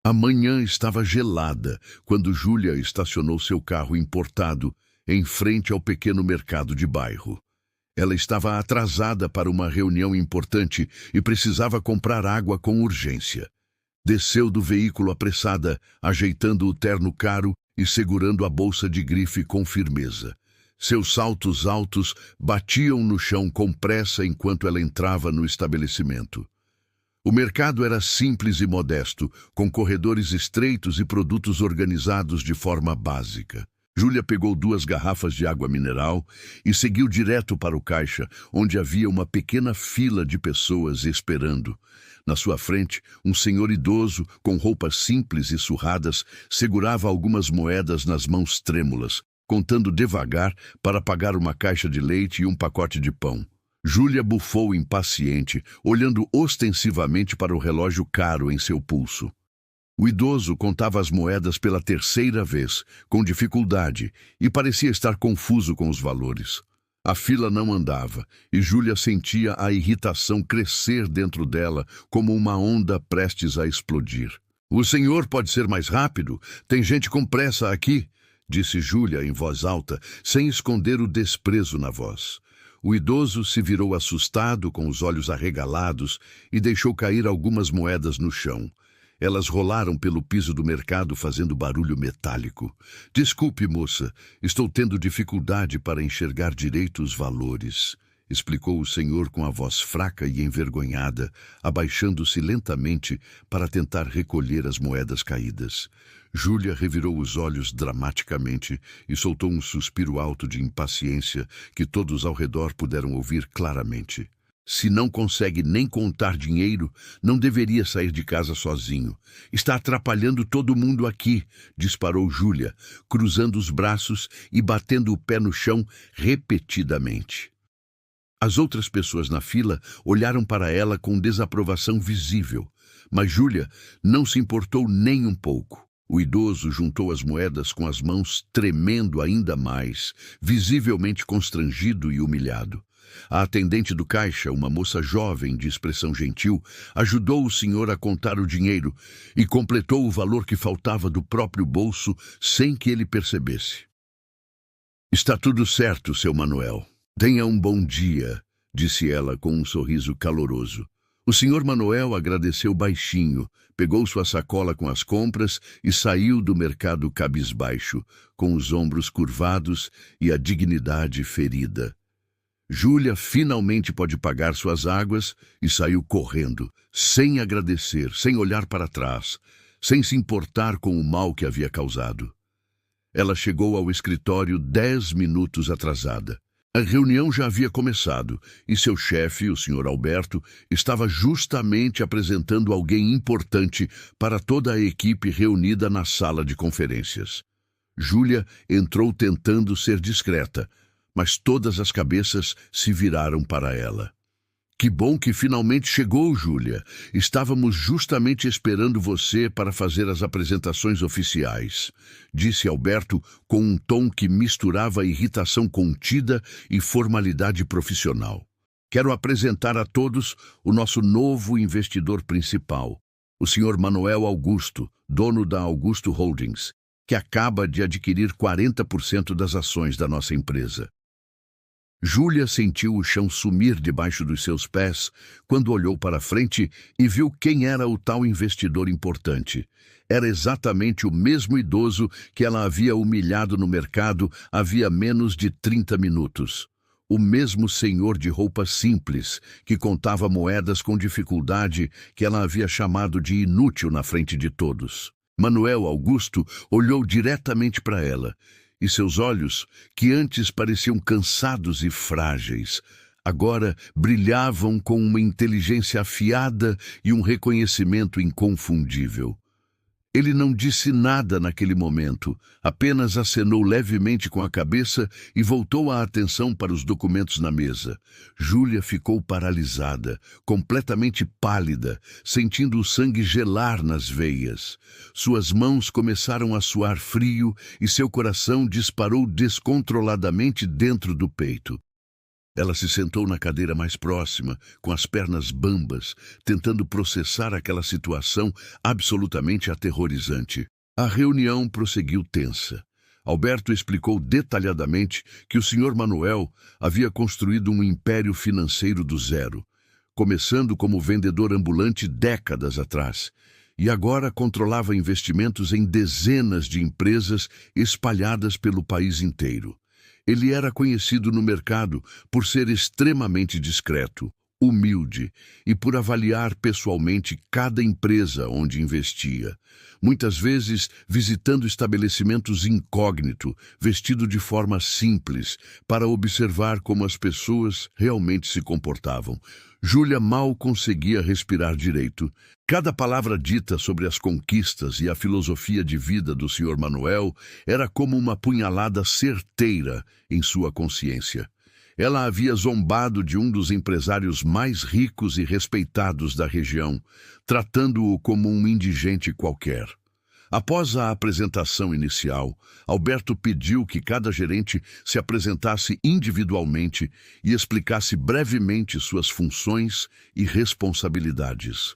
A manhã estava gelada quando Júlia estacionou seu carro importado em frente ao pequeno mercado de bairro. Ela estava atrasada para uma reunião importante e precisava comprar água com urgência. Desceu do veículo apressada, ajeitando o terno caro e segurando a bolsa de grife com firmeza. Seus saltos altos batiam no chão com pressa enquanto ela entrava no estabelecimento. O mercado era simples e modesto, com corredores estreitos e produtos organizados de forma básica. Júlia pegou 2 garrafas de água mineral e seguiu direto para o caixa, onde havia uma pequena fila de pessoas esperando. Na sua frente, um senhor idoso, com roupas simples e surradas, segurava algumas moedas nas mãos trêmulas, contando devagar para pagar uma caixa de leite e um pacote de pão. Júlia bufou impaciente, olhando ostensivamente para o relógio caro em seu pulso. O idoso contava as moedas pela 3ª vez, com dificuldade, e parecia estar confuso com os valores. A fila não andava, e Júlia sentia a irritação crescer dentro dela como uma onda prestes a explodir. "O senhor pode ser mais rápido? Tem gente com pressa aqui", disse Júlia em voz alta, sem esconder o desprezo na voz. O idoso se virou assustado, com os olhos arregalados, e deixou cair algumas moedas no chão. Elas rolaram pelo piso do mercado fazendo barulho metálico. "Desculpe, moça, estou tendo dificuldade para enxergar direito os valores", explicou o senhor com a voz fraca e envergonhada, abaixando-se lentamente para tentar recolher as moedas caídas. Júlia revirou os olhos dramaticamente e soltou um suspiro alto de impaciência que todos ao redor puderam ouvir claramente. "Se não consegue nem contar dinheiro, não deveria sair de casa sozinho. Está atrapalhando todo mundo aqui", disparou Júlia, cruzando os braços e batendo o pé no chão repetidamente. As outras pessoas na fila olharam para ela com desaprovação visível, mas Júlia não se importou nem um pouco. O idoso juntou as moedas com as mãos, tremendo ainda mais, visivelmente constrangido e humilhado. A atendente do caixa, uma moça jovem de expressão gentil, ajudou o senhor a contar o dinheiro e completou o valor que faltava do próprio bolso sem que ele percebesse. "Está tudo certo, seu Manuel. Tenha um bom dia", disse ela com um sorriso caloroso. O senhor Manuel agradeceu baixinho, pegou sua sacola com as compras e saiu do mercado cabisbaixo, com os ombros curvados e a dignidade ferida. Júlia finalmente pode pagar suas águas e saiu correndo, sem agradecer, sem olhar para trás, sem se importar com o mal que havia causado. Ela chegou ao escritório 10 minutos atrasada. A reunião já havia começado e seu chefe, o Sr. Alberto, estava justamente apresentando alguém importante para toda a equipe reunida na sala de conferências. Júlia entrou tentando ser discreta, mas todas as cabeças se viraram para ela. "Que bom que finalmente chegou, Júlia. Estávamos justamente esperando você para fazer as apresentações oficiais", disse Alberto com um tom que misturava irritação contida e formalidade profissional. "Quero apresentar a todos o nosso novo investidor principal, o Sr. Manuel Augusto, dono da Augusto Holdings, que acaba de adquirir 40% das ações da nossa empresa." Júlia sentiu o chão sumir debaixo dos seus pés quando olhou para frente e viu quem era o tal investidor importante. Era exatamente o mesmo idoso que ela havia humilhado no mercado havia menos de 30 minutos. O mesmo senhor de roupas simples, que contava moedas com dificuldade, que ela havia chamado de inútil na frente de todos. Manuel Augusto olhou diretamente para ela, e seus olhos, que antes pareciam cansados e frágeis, agora brilhavam com uma inteligência afiada e um reconhecimento inconfundível. Ele não disse nada naquele momento, apenas acenou levemente com a cabeça e voltou a atenção para os documentos na mesa. Júlia ficou paralisada, completamente pálida, sentindo o sangue gelar nas veias. Suas mãos começaram a suar frio e seu coração disparou descontroladamente dentro do peito. Ela se sentou na cadeira mais próxima, com as pernas bambas, tentando processar aquela situação absolutamente aterrorizante. A reunião prosseguiu tensa. Alberto explicou detalhadamente que o Sr. Manuel havia construído um império financeiro do zero, começando como vendedor ambulante décadas atrás, e agora controlava investimentos em dezenas de empresas espalhadas pelo país inteiro. Ele era conhecido no mercado por ser extremamente discreto, humilde e por avaliar pessoalmente cada empresa onde investia. Muitas vezes visitando estabelecimentos incógnito, vestido de forma simples, para observar como as pessoas realmente se comportavam. Júlia mal conseguia respirar direito. Cada palavra dita sobre as conquistas e a filosofia de vida do Sr. Manuel era como uma punhalada certeira em sua consciência. Ela havia zombado de um dos empresários mais ricos e respeitados da região, tratando-o como um indigente qualquer. Após a apresentação inicial, Alberto pediu que cada gerente se apresentasse individualmente e explicasse brevemente suas funções e responsabilidades.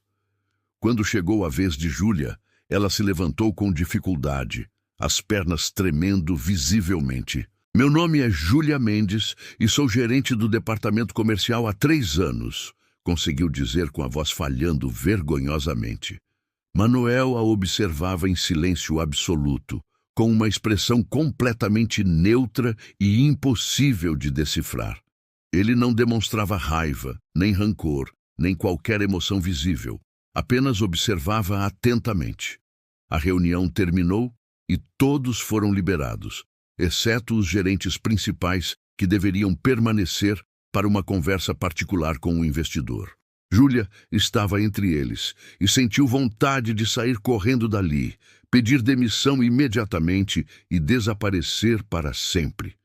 Quando chegou a vez de Júlia, ela se levantou com dificuldade, as pernas tremendo visivelmente. Meu nome é Júlia Mendes e sou gerente do departamento comercial há 3 anos, conseguiu dizer com a voz falhando vergonhosamente. Manuel a observava em silêncio absoluto, com uma expressão completamente neutra e impossível de decifrar. Ele não demonstrava raiva, nem rancor, nem qualquer emoção visível. Apenas observava atentamente. A reunião terminou e todos foram liberados, exceto os gerentes principais que deveriam permanecer para uma conversa particular com o investidor. Júlia estava entre eles e sentiu vontade de sair correndo dali, pedir demissão imediatamente e desaparecer para sempre.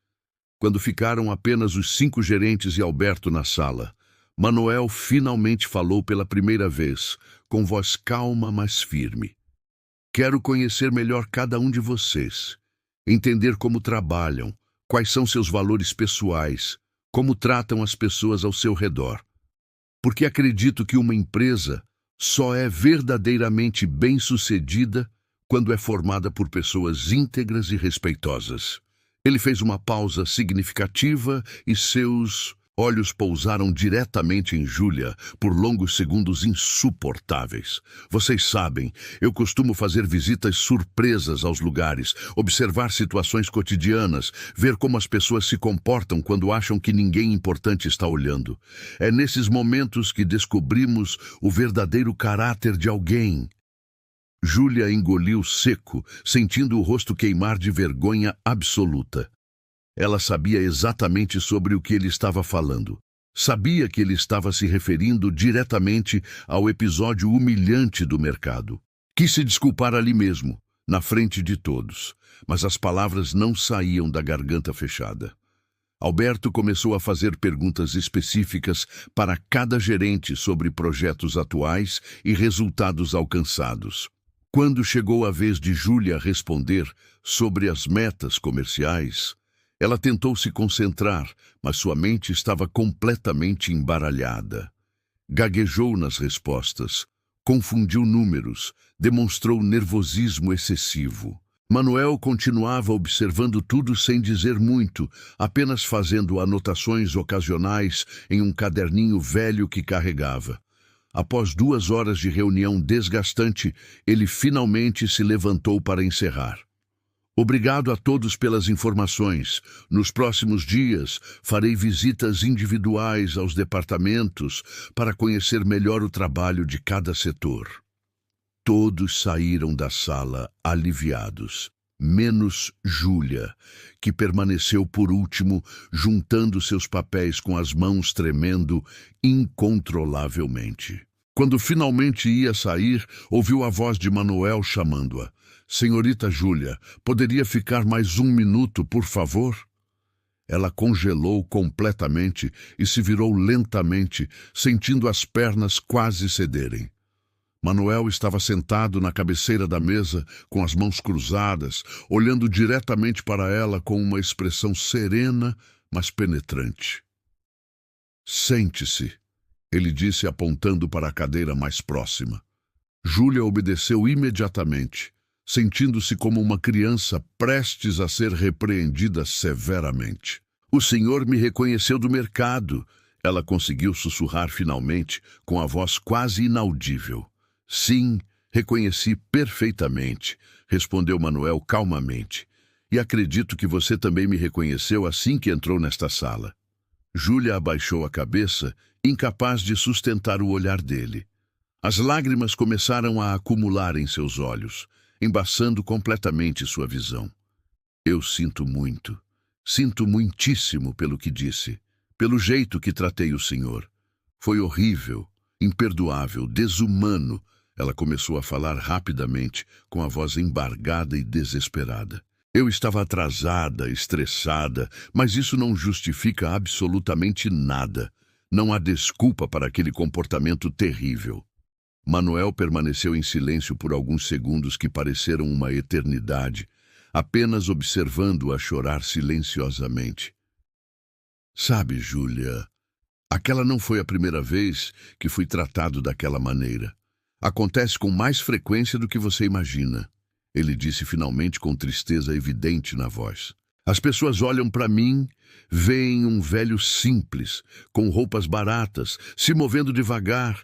Quando ficaram apenas os 5 gerentes e Alberto na sala, Manuel finalmente falou pela primeira vez, com voz calma, mas firme. Quero conhecer melhor cada um de vocês, entender como trabalham, quais são seus valores pessoais, como tratam as pessoas ao seu redor. Porque acredito que uma empresa só é verdadeiramente bem-sucedida quando é formada por pessoas íntegras e respeitosas. Ele fez uma pausa significativa e seus olhos pousaram diretamente em Júlia por longos segundos insuportáveis. Vocês sabem, eu costumo fazer visitas surpresas aos lugares, observar situações cotidianas, ver como as pessoas se comportam quando acham que ninguém importante está olhando. É nesses momentos que descobrimos o verdadeiro caráter de alguém. Júlia engoliu seco, sentindo o rosto queimar de vergonha absoluta. Ela sabia exatamente sobre o que ele estava falando. Sabia que ele estava se referindo diretamente ao episódio humilhante do mercado. Quis se desculpar ali mesmo, na frente de todos, mas as palavras não saíam da garganta fechada. Alberto começou a fazer perguntas específicas para cada gerente sobre projetos atuais e resultados alcançados. Quando chegou a vez de Júlia responder sobre as metas comerciais, ela tentou se concentrar, mas sua mente estava completamente embaralhada. Gaguejou nas respostas, confundiu números, demonstrou nervosismo excessivo. Manuel continuava observando tudo sem dizer muito, apenas fazendo anotações ocasionais em um caderninho velho que carregava. Após 2 horas de reunião desgastante, ele finalmente se levantou para encerrar. Obrigado a todos pelas informações. Nos próximos dias, farei visitas individuais aos departamentos para conhecer melhor o trabalho de cada setor. Todos saíram da sala aliviados, menos Júlia, que permaneceu por último, juntando seus papéis com as mãos tremendo incontrolavelmente. Quando finalmente ia sair, ouviu a voz de Manuel chamando-a. Senhorita Júlia, poderia ficar mais 1 minuto, por favor? Ela congelou completamente e se virou lentamente, sentindo as pernas quase cederem. Manuel estava sentado na cabeceira da mesa, com as mãos cruzadas, olhando diretamente para ela com uma expressão serena, mas penetrante. Sente-se, ele disse apontando para a cadeira mais próxima. Júlia obedeceu imediatamente, sentindo-se como uma criança prestes a ser repreendida severamente. O senhor me reconheceu do mercado. Ela conseguiu sussurrar finalmente, com a voz quase inaudível. Sim, reconheci perfeitamente, respondeu Manuel calmamente. E acredito que você também me reconheceu assim que entrou nesta sala. Júlia abaixou a cabeça, incapaz de sustentar o olhar dele. As lágrimas começaram a acumular em seus olhos, embaçando completamente sua visão. Eu sinto muito. Sinto muitíssimo pelo que disse, pelo jeito que tratei o senhor. Foi horrível, imperdoável, desumano. Ela começou a falar rapidamente, com a voz embargada e desesperada. Eu estava atrasada, estressada, mas isso não justifica absolutamente nada. Não há desculpa para aquele comportamento terrível. Manuel permaneceu em silêncio por alguns segundos que pareceram uma eternidade, apenas observando-a chorar silenciosamente. Sabe, Júlia, aquela não foi a primeira vez que fui tratado daquela maneira. Acontece com mais frequência do que você imagina, ele disse finalmente com tristeza evidente na voz. As pessoas olham para mim, veem um velho simples, com roupas baratas, se movendo devagar,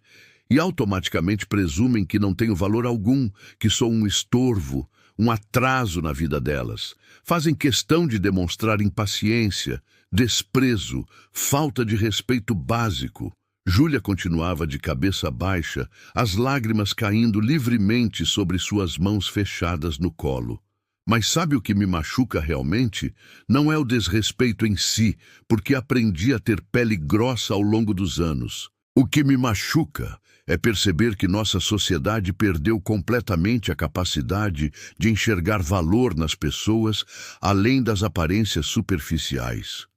e automaticamente presumem que não tenho valor algum, que sou um estorvo, um atraso na vida delas. Fazem questão de demonstrar impaciência, desprezo, falta de respeito básico. Júlia continuava de cabeça baixa, as lágrimas caindo livremente sobre suas mãos fechadas no colo. Mas sabe o que me machuca realmente? Não é o desrespeito em si, porque aprendi a ter pele grossa ao longo dos anos. O que me machuca é perceber que nossa sociedade perdeu completamente a capacidade de enxergar valor nas pessoas além das aparências superficiais.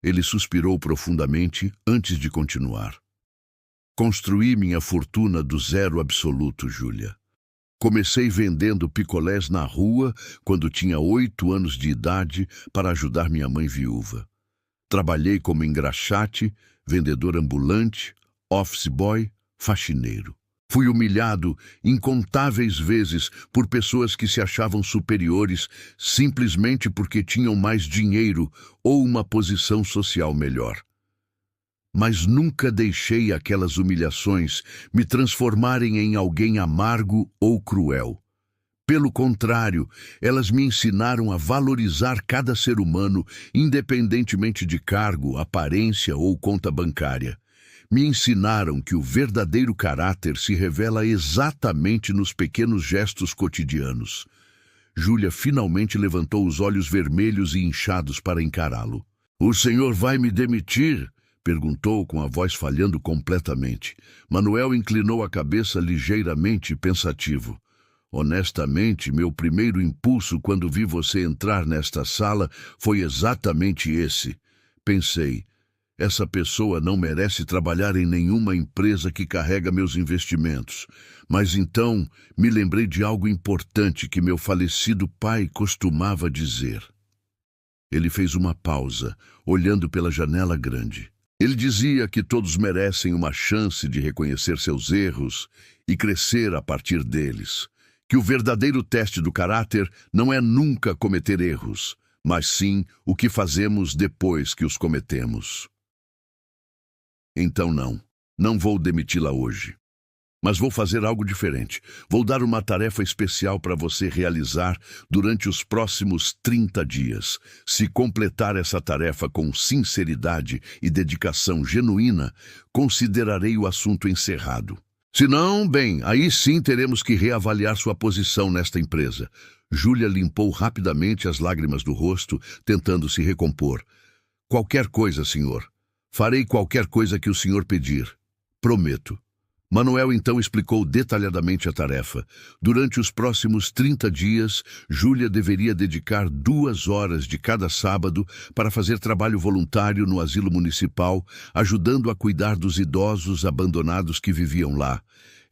Ele suspirou profundamente antes de continuar. Construí minha fortuna do zero absoluto, Júlia. Comecei vendendo picolés na rua quando tinha 8 anos de idade para ajudar minha mãe viúva. Trabalhei como engraxate, vendedor ambulante, office boy, faxineiro. Fui humilhado incontáveis vezes por pessoas que se achavam superiores simplesmente porque tinham mais dinheiro ou uma posição social melhor. Mas nunca deixei aquelas humilhações me transformarem em alguém amargo ou cruel. Pelo contrário, elas me ensinaram a valorizar cada ser humano, independentemente de cargo, aparência ou conta bancária. Me ensinaram que o verdadeiro caráter se revela exatamente nos pequenos gestos cotidianos. Júlia finalmente levantou os olhos vermelhos e inchados para encará-lo. "O senhor vai me demitir?" perguntou com a voz falhando completamente. Manuel inclinou a cabeça ligeiramente, pensativo. "Honestamente, meu primeiro impulso quando vi você entrar nesta sala foi exatamente esse. Pensei, essa pessoa não merece trabalhar em nenhuma empresa que carrega meus investimentos. Mas então me lembrei de algo importante que meu falecido pai costumava dizer." Ele fez uma pausa, olhando pela janela grande. Ele dizia que todos merecem uma chance de reconhecer seus erros e crescer a partir deles. Que o verdadeiro teste do caráter não é nunca cometer erros, mas sim o que fazemos depois que os cometemos. Então não vou demiti-la hoje. Mas vou fazer algo diferente. Vou dar uma tarefa especial para você realizar durante os próximos 30 dias. Se completar essa tarefa com sinceridade e dedicação genuína, considerarei o assunto encerrado. Se não, bem, aí sim teremos que reavaliar sua posição nesta empresa. Júlia limpou rapidamente as lágrimas do rosto, tentando se recompor. "Qualquer coisa, senhor. Farei qualquer coisa que o senhor pedir. Prometo." Manuel então explicou detalhadamente a tarefa. Durante os próximos 30 dias, Júlia deveria dedicar 2 horas de cada sábado para fazer trabalho voluntário no asilo municipal, ajudando a cuidar dos idosos abandonados que viviam lá.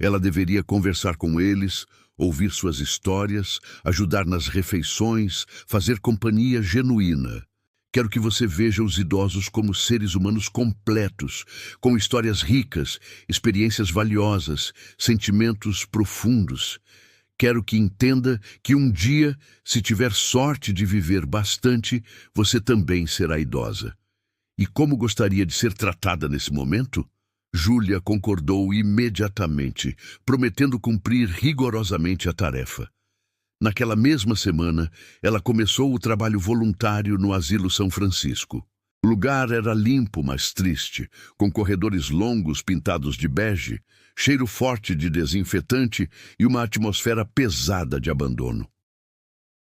Ela deveria conversar com eles, ouvir suas histórias, ajudar nas refeições, fazer companhia genuína. Quero que você veja os idosos como seres humanos completos, com histórias ricas, experiências valiosas, sentimentos profundos. Quero que entenda que um dia, se tiver sorte de viver bastante, você também será idosa. E como gostaria de ser tratada nesse momento? Júlia concordou imediatamente, prometendo cumprir rigorosamente a tarefa. Naquela mesma semana, ela começou o trabalho voluntário no Asilo São Francisco. O lugar era limpo, mas triste, com corredores longos pintados de bege, cheiro forte de desinfetante e uma atmosfera pesada de abandono.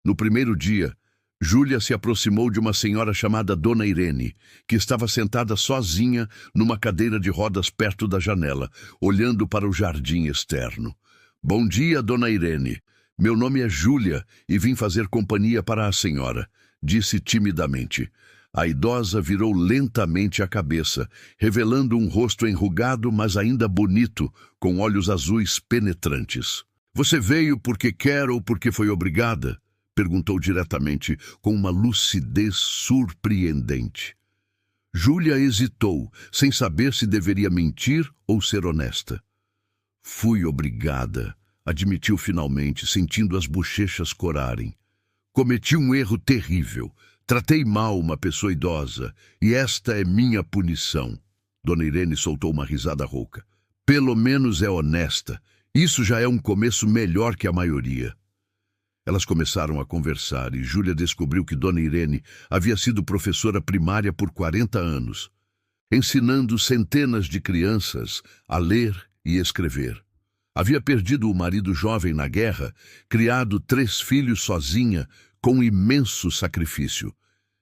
No primeiro dia, Júlia se aproximou de uma senhora chamada Dona Irene, que estava sentada sozinha numa cadeira de rodas perto da janela, olhando para o jardim externo. "Bom dia, Dona Irene. Meu nome é Júlia e vim fazer companhia para a senhora", disse timidamente. A idosa virou lentamente a cabeça, revelando um rosto enrugado, mas ainda bonito, com olhos azuis penetrantes. "Você veio porque quer ou porque foi obrigada?", perguntou diretamente, com uma lucidez surpreendente. Júlia hesitou, sem saber se deveria mentir ou ser honesta. "Fui obrigada", admitiu finalmente, sentindo as bochechas corarem. "Cometi um erro terrível. Tratei mal uma pessoa idosa, e esta é minha punição." Dona Irene soltou uma risada rouca. "Pelo menos é honesta. Isso já é um começo melhor que a maioria." Elas começaram a conversar e Júlia descobriu que Dona Irene havia sido professora primária por 40 anos, ensinando centenas de crianças a ler e escrever. Havia perdido o marido jovem na guerra, criado 3 filhos sozinha, com imenso sacrifício.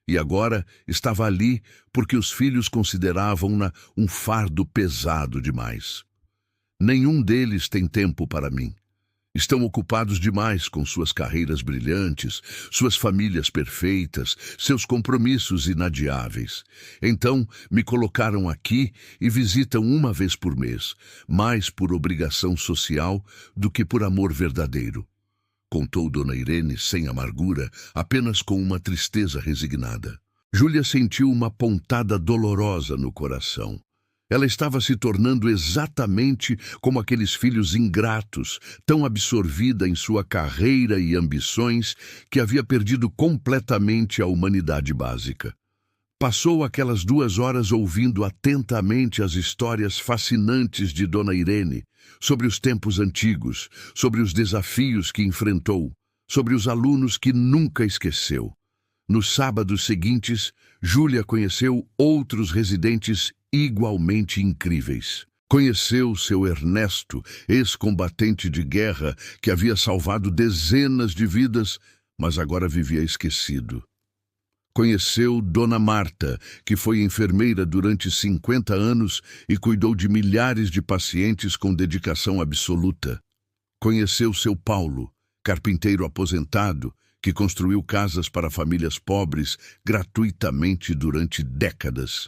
E agora estava ali porque os filhos consideravam-na um fardo pesado demais. "Nenhum deles tem tempo para mim. Estão ocupados demais com suas carreiras brilhantes, suas famílias perfeitas, seus compromissos inadiáveis. Então, me colocaram aqui e visitam uma vez por mês, mais por obrigação social do que por amor verdadeiro", contou Dona Irene sem amargura, apenas com uma tristeza resignada. Júlia sentiu uma pontada dolorosa no coração. Ela estava se tornando exatamente como aqueles filhos ingratos, tão absorvida em sua carreira e ambições que havia perdido completamente a humanidade básica. Passou aquelas 2 horas ouvindo atentamente as histórias fascinantes de Dona Irene, sobre os tempos antigos, sobre os desafios que enfrentou, sobre os alunos que nunca esqueceu. Nos sábados seguintes, Júlia conheceu outros residentes igualmente incríveis. Conheceu seu Ernesto, ex-combatente de guerra que havia salvado dezenas de vidas, mas agora vivia esquecido. Conheceu Dona Marta, que foi enfermeira durante 50 anos e cuidou de milhares de pacientes com dedicação absoluta. Conheceu seu Paulo, carpinteiro aposentado, que construiu casas para famílias pobres gratuitamente durante décadas.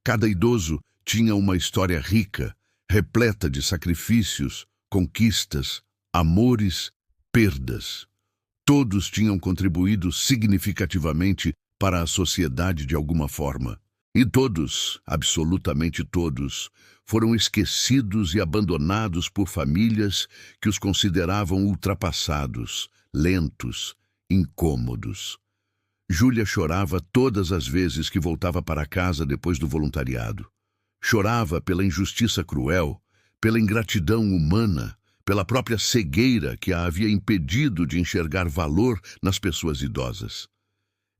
Cada idoso tinha uma história rica, repleta de sacrifícios, conquistas, amores, perdas. Todos tinham contribuído significativamente para a sociedade de alguma forma. E todos, absolutamente todos, foram esquecidos e abandonados por famílias que os consideravam ultrapassados, lentos, incômodos. Júlia chorava todas as vezes que voltava para casa depois do voluntariado. Chorava pela injustiça cruel, pela ingratidão humana, pela própria cegueira que a havia impedido de enxergar valor nas pessoas idosas.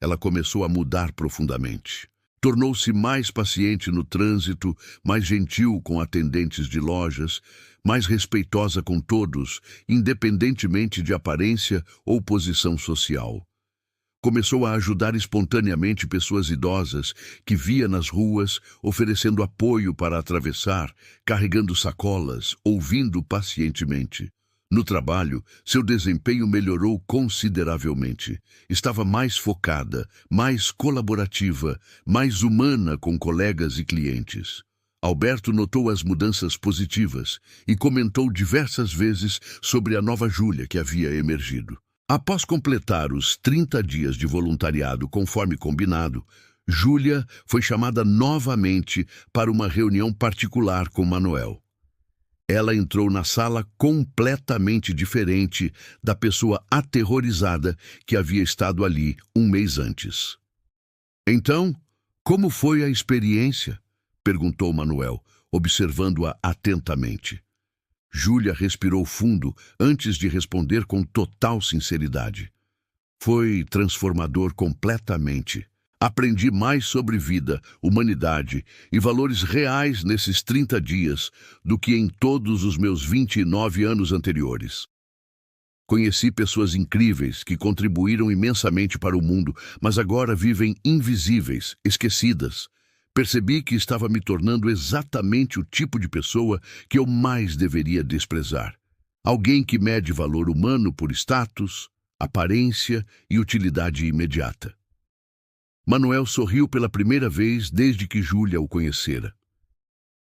Ela começou a mudar profundamente. Tornou-se mais paciente no trânsito, mais gentil com atendentes de lojas, mais respeitosa com todos, independentemente de aparência ou posição social. Começou a ajudar espontaneamente pessoas idosas que via nas ruas, oferecendo apoio para atravessar, carregando sacolas, ouvindo pacientemente. No trabalho, seu desempenho melhorou consideravelmente. Estava mais focada, mais colaborativa, mais humana com colegas e clientes. Alberto notou as mudanças positivas e comentou diversas vezes sobre a nova Júlia que havia emergido. Após completar os 30 dias de voluntariado conforme combinado, Júlia foi chamada novamente para uma reunião particular com Manuel. Ela entrou na sala completamente diferente da pessoa aterrorizada que havia estado ali um mês antes. Então, como foi a experiência? Perguntou Manuel, observando-a atentamente. Júlia respirou fundo antes de responder com total sinceridade. Foi transformador completamente. Aprendi mais sobre vida, humanidade e valores reais nesses 30 dias do que em todos os meus 29 anos anteriores. Conheci pessoas incríveis que contribuíram imensamente para o mundo, mas agora vivem invisíveis, esquecidas. Percebi que estava me tornando exatamente o tipo de pessoa que eu mais deveria desprezar. Alguém que mede valor humano por status, aparência e utilidade imediata. Manuel sorriu pela primeira vez desde que Júlia o conhecera.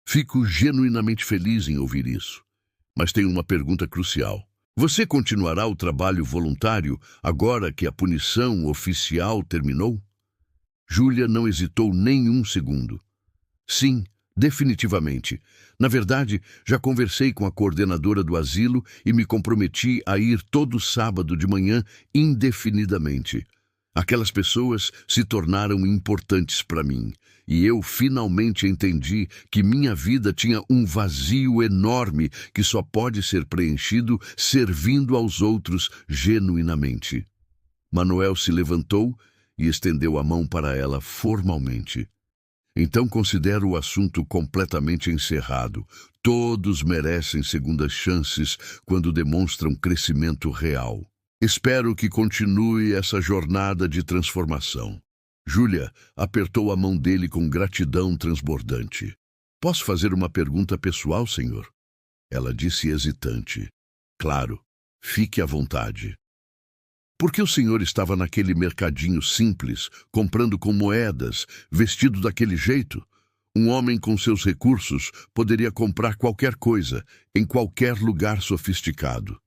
Fico genuinamente feliz em ouvir isso, mas tenho uma pergunta crucial. Você continuará o trabalho voluntário agora que a punição oficial terminou? Júlia não hesitou nem um segundo. Sim, definitivamente. Na verdade, já conversei com a coordenadora do asilo e me comprometi a ir todo sábado de manhã indefinidamente. Aquelas pessoas se tornaram importantes para mim, e eu finalmente entendi que minha vida tinha um vazio enorme que só pode ser preenchido servindo aos outros genuinamente. Manuel se levantou e estendeu a mão para ela formalmente. Então considero o assunto completamente encerrado. Todos merecem segundas chances quando demonstram crescimento real. Espero que continue essa jornada de transformação. Júlia apertou a mão dele com gratidão transbordante. Posso fazer uma pergunta pessoal, senhor? Ela disse hesitante. Claro, fique à vontade. Por que o senhor estava naquele mercadinho simples, comprando com moedas, vestido daquele jeito? Um homem com seus recursos poderia comprar qualquer coisa, em qualquer lugar sofisticado.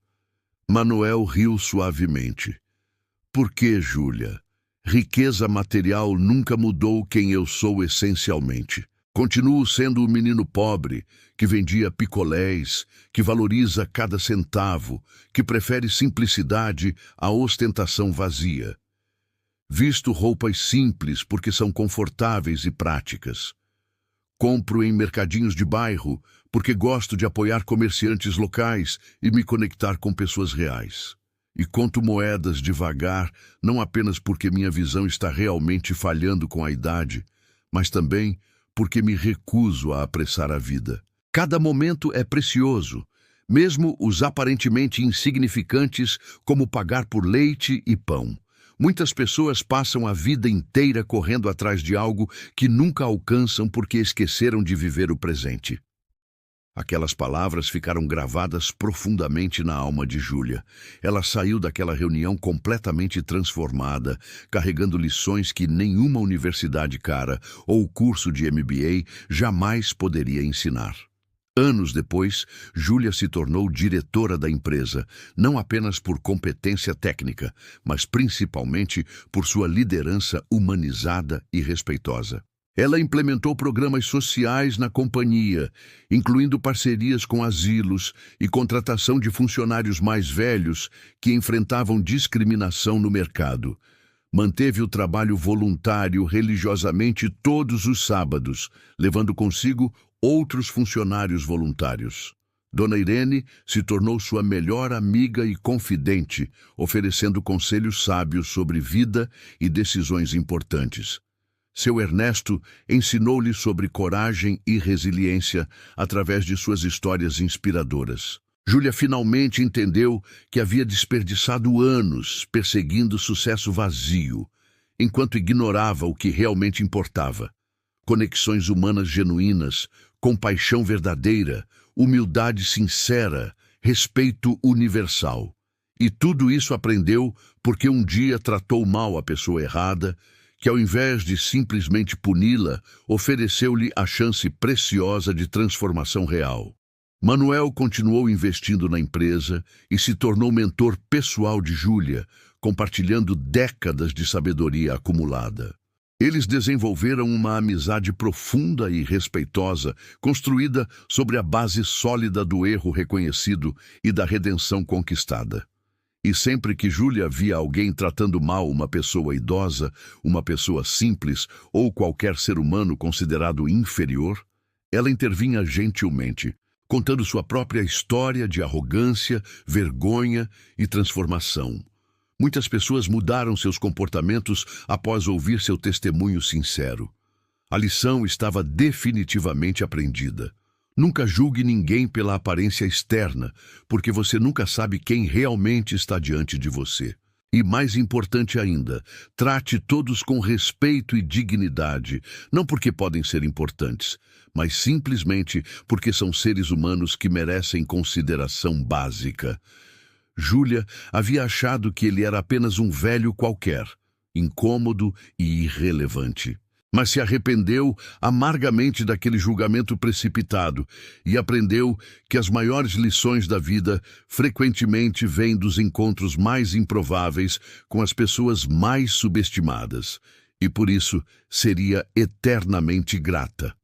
Manuel riu suavemente. Por que, Júlia? Riqueza material nunca mudou quem eu sou essencialmente. Continuo sendo o menino pobre, que vendia picolés, que valoriza cada centavo, que prefere simplicidade à ostentação vazia. Visto roupas simples porque são confortáveis e práticas. Compro em mercadinhos de bairro porque gosto de apoiar comerciantes locais e me conectar com pessoas reais. E conto moedas devagar, não apenas porque minha visão está realmente falhando com a idade, mas também porque me recuso a apressar a vida. Cada momento é precioso, mesmo os aparentemente insignificantes, como pagar por leite e pão. Muitas pessoas passam a vida inteira correndo atrás de algo que nunca alcançam porque esqueceram de viver o presente. Aquelas palavras ficaram gravadas profundamente na alma de Júlia. Ela saiu daquela reunião completamente transformada, carregando lições que nenhuma universidade cara ou curso de MBA jamais poderia ensinar. Anos depois, Júlia se tornou diretora da empresa, não apenas por competência técnica, mas principalmente por sua liderança humanizada e respeitosa. Ela implementou programas sociais na companhia, incluindo parcerias com asilos e contratação de funcionários mais velhos que enfrentavam discriminação no mercado. Manteve o trabalho voluntário religiosamente todos os sábados, levando consigo outros funcionários voluntários. Dona Irene se tornou sua melhor amiga e confidente, oferecendo conselhos sábios sobre vida e decisões importantes. Seu Ernesto ensinou-lhe sobre coragem e resiliência através de suas histórias inspiradoras. Júlia finalmente entendeu que havia desperdiçado anos perseguindo sucesso vazio, enquanto ignorava o que realmente importava. Conexões humanas genuínas, compaixão verdadeira, humildade sincera, respeito universal. E tudo isso aprendeu porque um dia tratou mal a pessoa errada, que ao invés de simplesmente puni-la, ofereceu-lhe a chance preciosa de transformação real. Manuel continuou investindo na empresa e se tornou mentor pessoal de Júlia, compartilhando décadas de sabedoria acumulada. Eles desenvolveram uma amizade profunda e respeitosa, construída sobre a base sólida do erro reconhecido e da redenção conquistada. E sempre que Júlia via alguém tratando mal uma pessoa idosa, uma pessoa simples ou qualquer ser humano considerado inferior, ela intervinha gentilmente, contando sua própria história de arrogância, vergonha e transformação. Muitas pessoas mudaram seus comportamentos após ouvir seu testemunho sincero. A lição estava definitivamente aprendida. Nunca julgue ninguém pela aparência externa, porque você nunca sabe quem realmente está diante de você. E mais importante ainda, trate todos com respeito e dignidade, não porque podem ser importantes, mas simplesmente porque são seres humanos que merecem consideração básica. Júlia havia achado que ele era apenas um velho qualquer, incômodo e irrelevante. Mas se arrependeu amargamente daquele julgamento precipitado e aprendeu que as maiores lições da vida frequentemente vêm dos encontros mais improváveis com as pessoas mais subestimadas, e por isso seria eternamente grata.